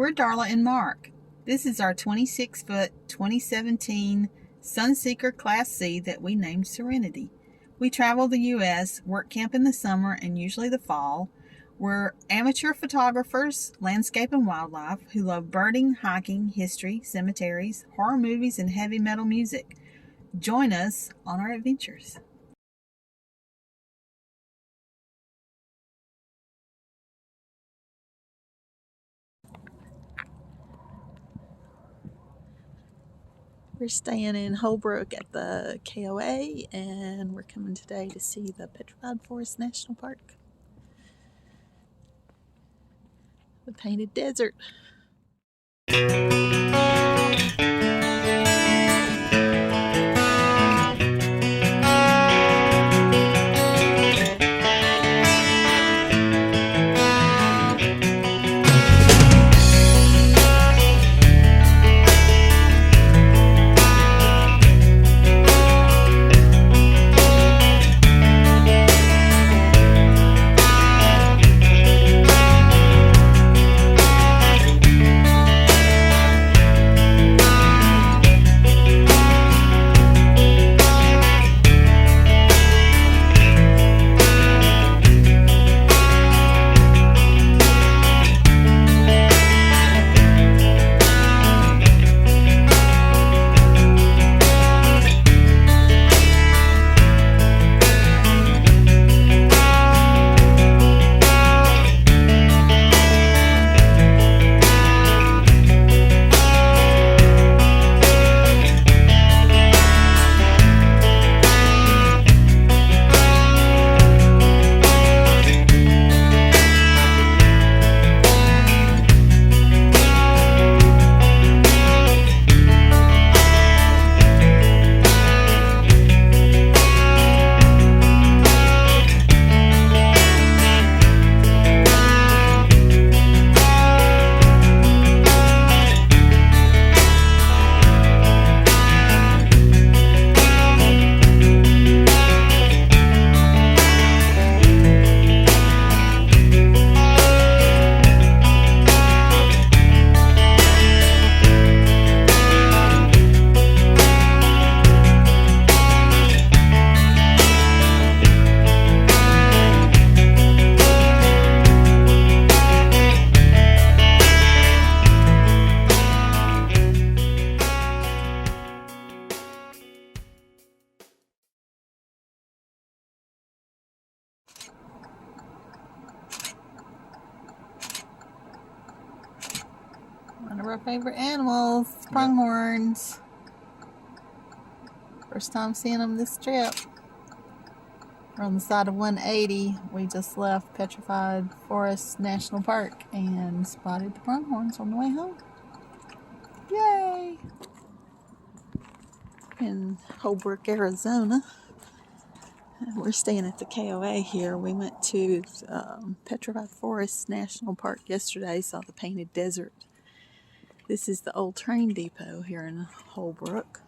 We're Darla and Mark. This is our 26-foot 2017 Sunseeker Class C that we named Serenity. We travel the U.S., work camp in the summer and usually the fall. We're amateur photographers, landscape and wildlife, who love birding, hiking, history, cemeteries, horror movies, and heavy metal music. Join us on our adventures. We're staying in Holbrook at the KOA, and we're coming today to see the Petrified Forest National Park. The Painted Desert. One of our favorite animals, pronghorns. First time seeing them this trip. We're on the side of 180. We just left Petrified Forest National Park and spotted the pronghorns on the way home. Yay! In Holbrook, Arizona. We're staying at the KOA here. We went to Petrified Forest National Park yesterday, saw the Painted Desert. This is the old train depot here in Holbrook.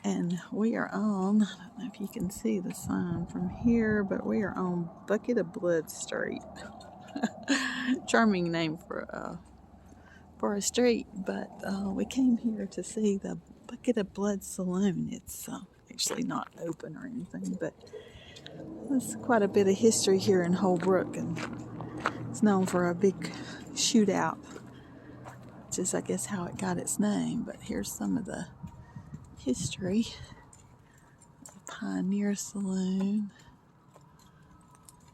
And we are on, I don't know if you can see the sign from here, but we are on Bucket of Blood Street. Charming name for a street, but we came here to see the Bucket of Blood Saloon. It's actually not open or anything, but there's quite a bit of history here in Holbrook, and it's known for a big shootout, which is, I guess, how it got its name. But here's some of the history. The Pioneer Saloon,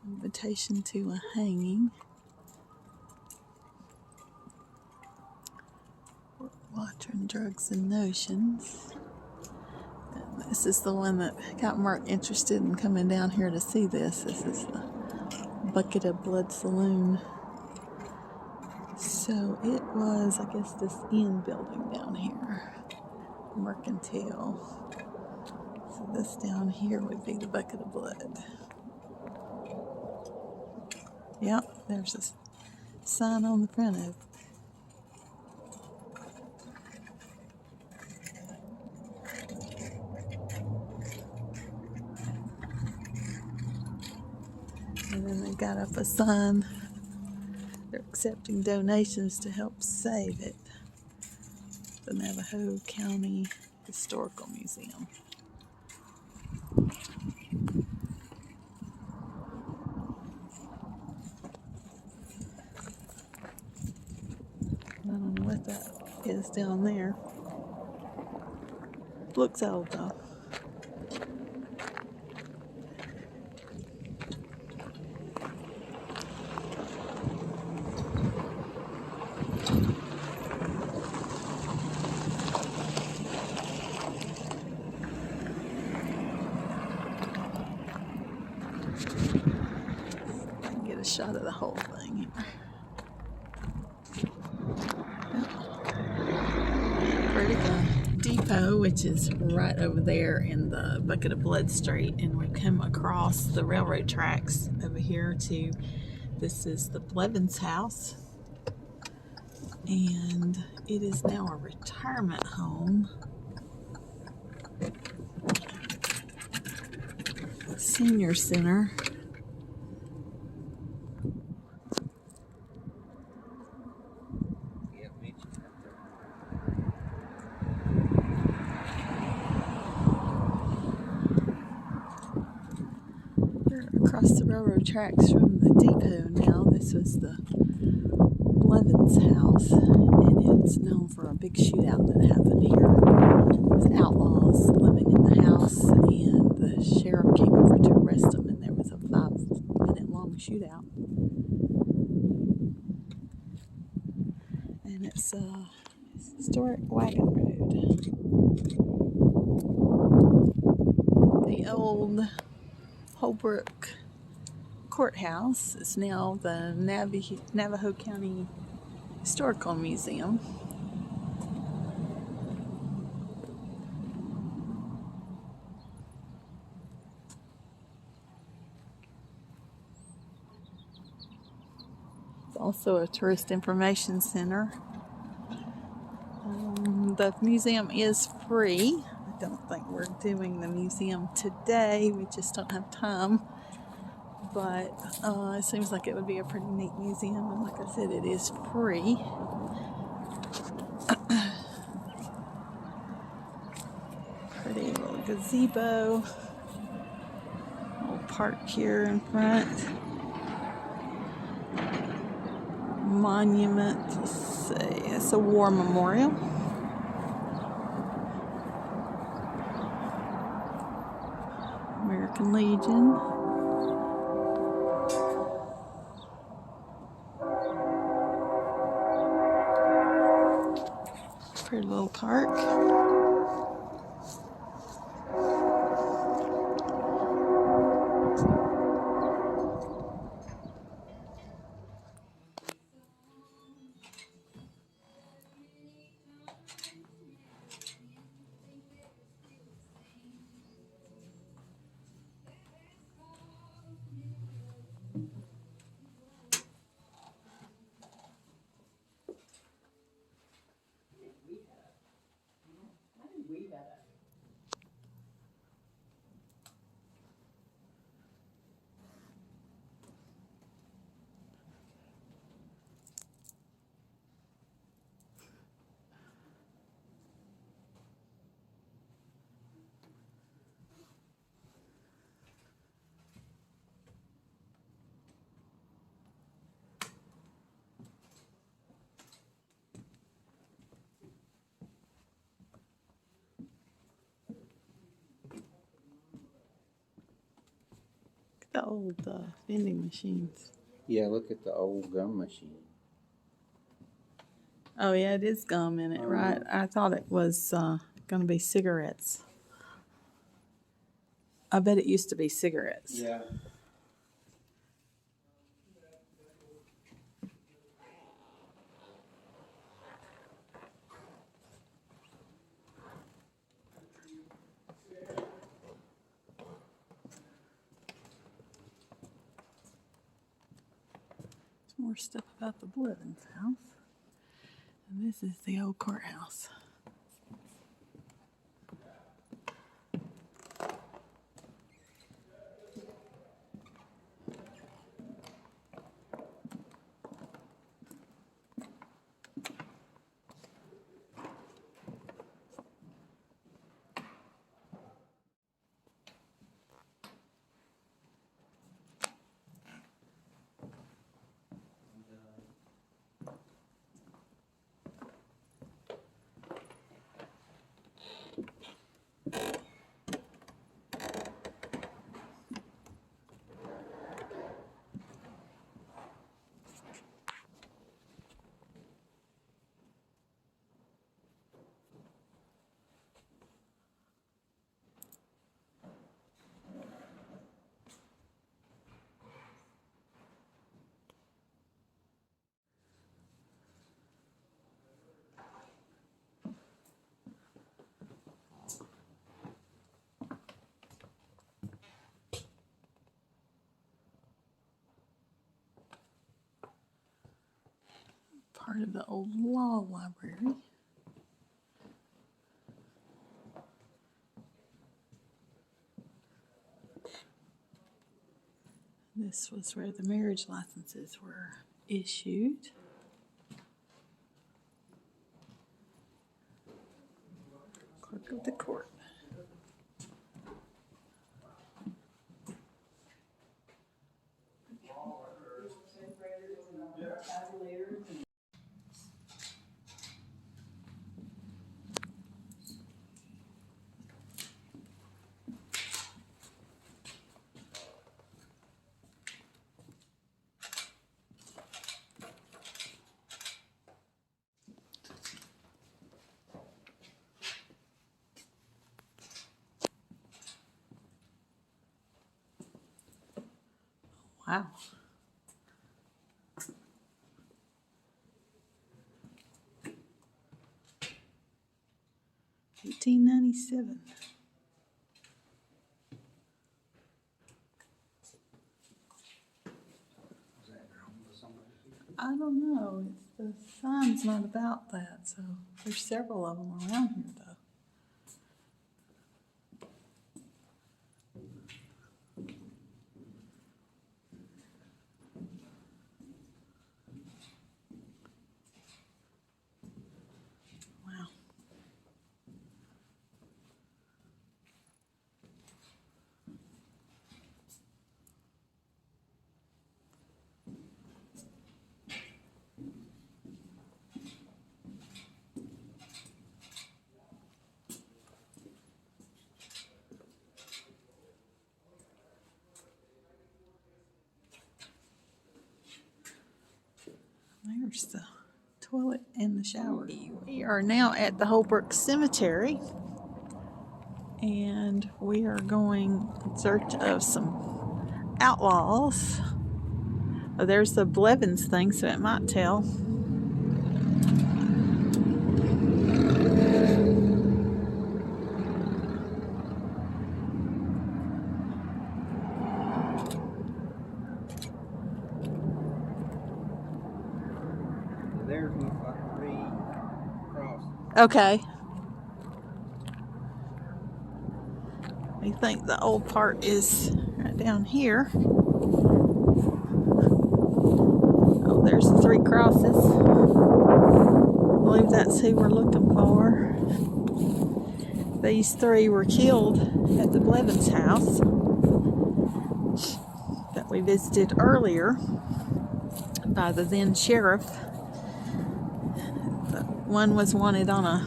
invitation to a hanging, Watering Drugs and Notions. And this is the one that got Mark interested in coming down here to see this. This is the Bucket of Blood Saloon. So it was, I guess, this inn building down here, Mercantile. So this down here would be the Bucket of Blood. Yep, there's a sign on the front of it. And then they got up a sign They're accepting donations to help save it. The Navajo County Historical Museum. I don't know what that is down there. Looks old though. I can get a shot of the whole thing here. Pretty good. Depot, which is right over there in the Bucket of Blood Street, and we've come across the railroad tracks over here to, this is the Blevins house, and it is now a retirement home. Senior center. Across the railroad tracks from the depot now. This was the Blevins house, and it's known for a big shootout that happened here with outlaws living in the house, and the sheriff came over to arrest them, and there was a 5-minute long shootout. And it's a historic wagon road. The old Holbrook Courthouse is now the Navajo County Historical Museum. It's also a tourist information center. The museum is free. I don't think we're doing the museum today. We just don't have time. But it seems like it would be a pretty neat museum, and like I said, it is free. Pretty little gazebo. Little park here in front. Monument, let's see, it's a war memorial. American Legion. Pretty little park. The old vending machines. Yeah, look at the old gum machine. Oh yeah, it is gum in it, right? I thought it was going to be cigarettes. I bet it used to be cigarettes. Yeah. More stuff about the Blevins house. And this is the old courthouse. part of the old law library. This was where the marriage licenses were issued. Clerk of the court. Wow. $18.97. I don't know. The sign's not about that, so there's several of them around here, though. Wow. There's the toilet and the shower. We are now at the Holbrook Cemetery, and we are going in search of some outlaws. Oh, there's the Blevins thing, so it might tell. There's like 3 crosses. Okay. We think the old part is right down here. Oh, there's the 3 crosses. I believe that's who we're looking for. These 3 were killed at the Blevins house that we visited earlier by the then sheriff. One was wanted on a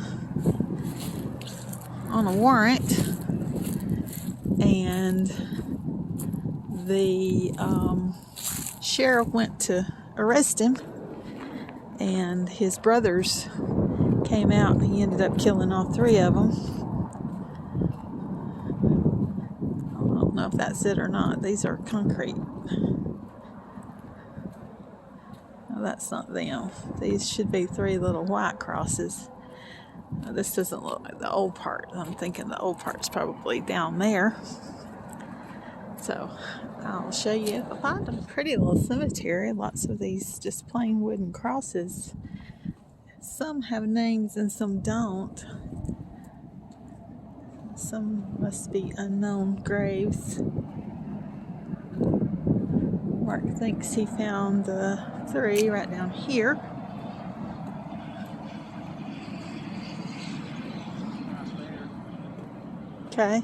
warrant, and the sheriff went to arrest him, and his brothers came out, and he ended up killing all 3 of them. I don't know if that's it or not. These are concrete. No, that's not them. These should be 3 little white crosses. This doesn't look like the old part. I'm thinking the old part's probably down there. So I'll show you if I find a pretty little cemetery. Lots of these just plain wooden crosses. Some have names and some don't. Some must be unknown graves. Mark thinks he found the 3 right down here. Okay.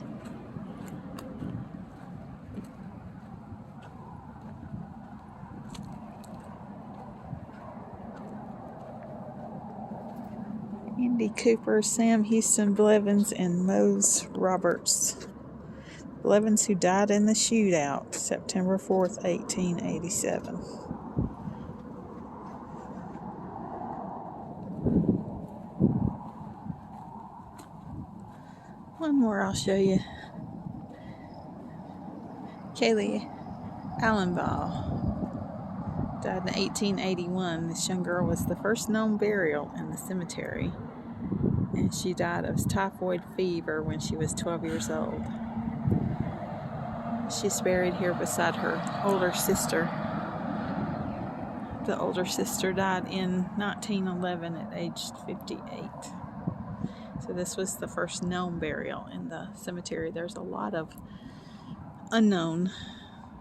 Andy Cooper, Sam Houston Blevins, and Mose Roberts. Blevins who died in the shootout, September 4th, 1887. One more I'll show you. Kaylee Allenbaugh died in 1881. This young girl was the first known burial in the cemetery, and she died of typhoid fever when she was 12 years old. She's buried here beside her older sister, The older sister died in 1911 at age 58. So this was the first known burial in the cemetery. There's a lot of unknown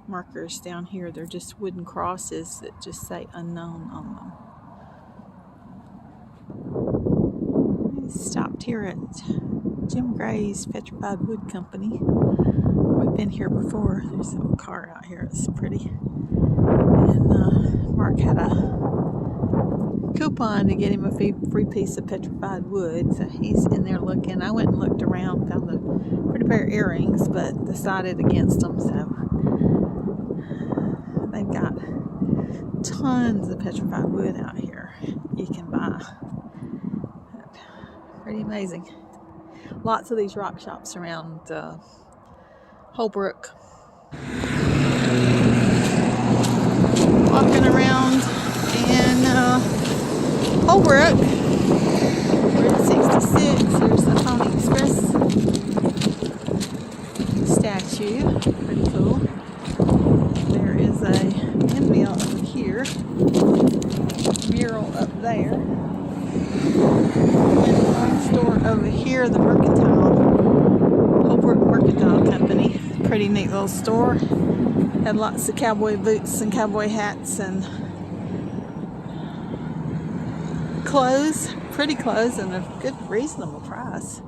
markers down here. They're just wooden crosses that just say unknown on them. We stopped here at Jim Gray's Petrified Wood Company. We've been here before. There's a little car out here. It's pretty. And Mark had a coupon to get him a free piece of petrified wood, so he's in there looking. I went and looked around, found a pretty pair of earrings, but decided against them. So they've got tons of petrified wood out here you can buy. Pretty amazing. Lots of these rock shops around Holbrook. Walking around in Holbrook. We're at 66. Here's the Pony Express statue. Pretty cool. There is a windmill over here. Mural up there. And store over here, the Holbrook Mercantile Company. Pretty neat little store. Had lots of cowboy boots and cowboy hats and clothes, pretty clothes, and a good, reasonable price.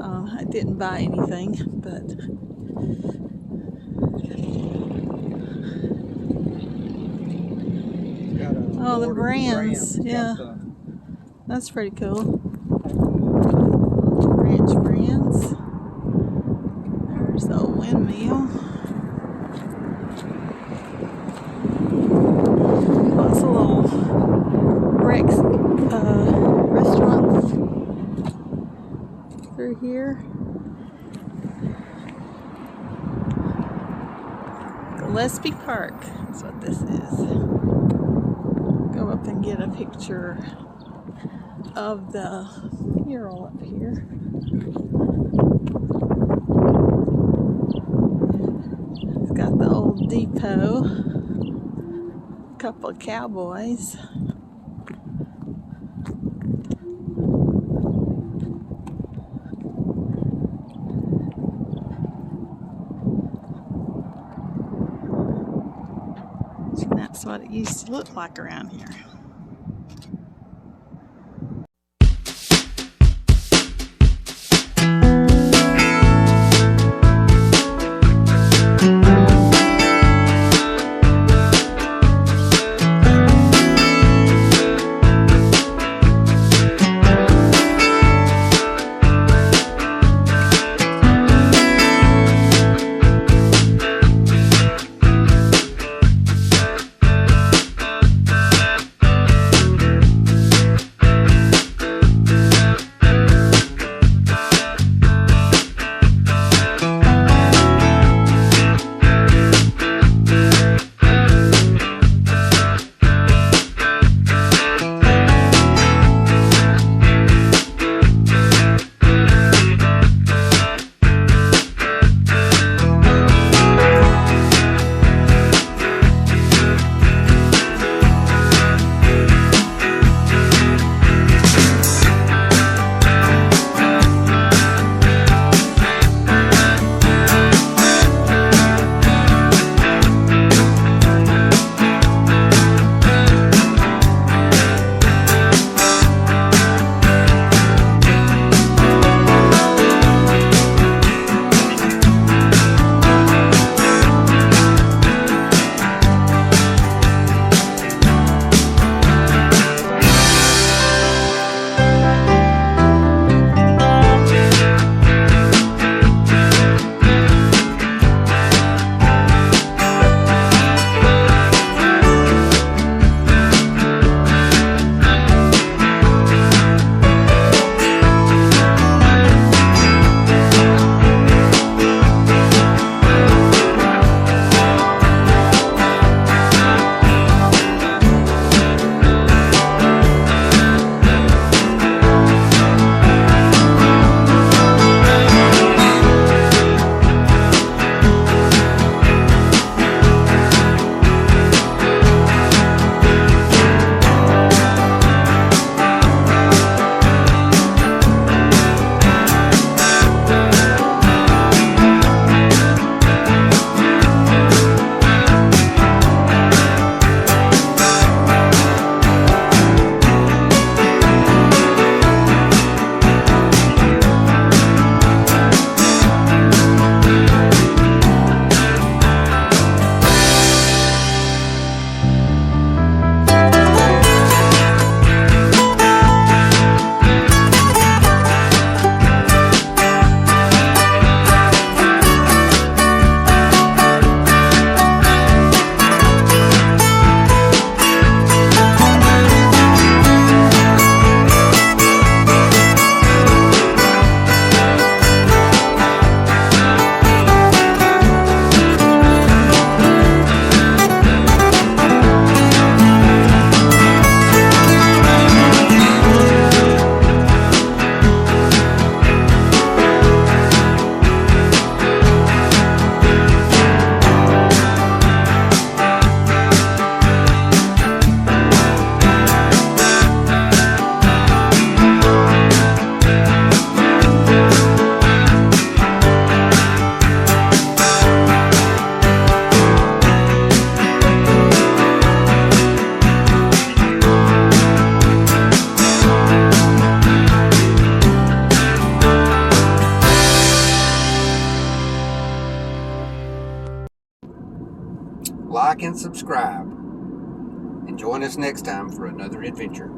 I didn't buy anything, but oh, the brands, yeah, that's pretty cool. Ranch brands. There's the old windmill. Lots of little restaurants through here. Gillespie Park is what this is. Go up and get a picture of the mural up here. It's got the old depot. A couple of cowboys. And that's what it used to look like around here. like and subscribe. And join us next time for another adventure.